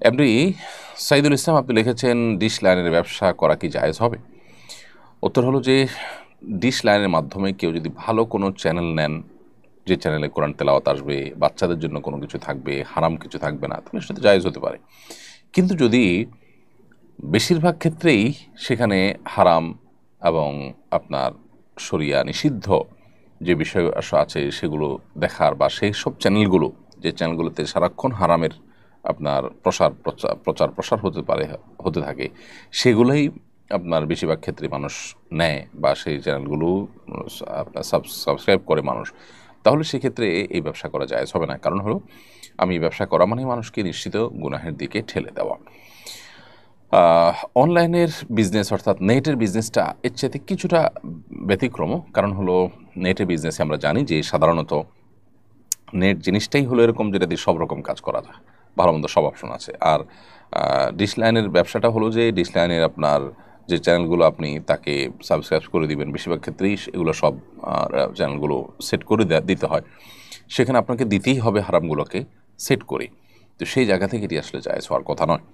এমনি সাইদুল ইসলাম আপনি লিখেছেন ডিশ লাইনের ব্যবসা করা কি জায়েজ হবে? উত্তর হলো যে ডিশ লাইনের মাধ্যমে কেউ যদি ভালো কোনো চ্যানেল নেন, যে চ্যানেলে কোরআন তেলাওয়াত আসবে, বাচ্চাদের জন্য কোনো কিছু থাকবে, হারাম কিছু থাকবে না, তাহলে সেটা জায়েজ হতে পারে। কিন্তু যদি বেশিরভাগ ক্ষেত্রেই সেখানে হারাম এবং আপনার শরিয়া নিষিদ্ধ যে বিষয় আছে সেগুলো দেখার, বা সেই সব চ্যানেলগুলো, যে চ্যানেলগুলোতে সারাক্ষণ হারামের আপনার প্রচার প্রসার হতে থাকে, সেগুলোই আপনার বেশিরভাগ ক্ষেত্রে মানুষ নেয় বা সেই চ্যানেলগুলো আপনার সাবস্ক্রাইব করে মানুষ, তাহলে সেক্ষেত্রে এই ব্যবসা করা জায়েজ হবে না। কারণ হলো, আমি ব্যবসা করা মানে মানুষকে নিশ্চিত গুনাহের দিকে ঠেলে দেওয়া। অনলাইনের বিজনেস অর্থাৎ নেটের বিজনেসটা এর চাইতে কিছুটা ব্যতিক্রম। কারণ হলো, নেটের বিজনেসে আমরা জানি যে সাধারণত নেট জিনিসটাই হলো এরকম যেটা দিয়ে সব রকম কাজ করা যায়, ভালো মন্দ সব অপশন আছে। আর ডিশ লাইনের ব্যবসাটা হলো যে ডিশ লাইনের আপনার যে চ্যানেলগুলো আপনি তাকে সাবস্ক্রাইব করে দিবেন, বেশিরভাগ ক্ষেত্রেই এগুলো সব চ্যানেলগুলো সেট করে দিতে হয়, সেখানে আপনাকে দিতেই হবে হারামগুলোকে সেট করে। তো সেই জায়গা থেকে এটি আসলে জায়েজ হওয়ার কথা নয়।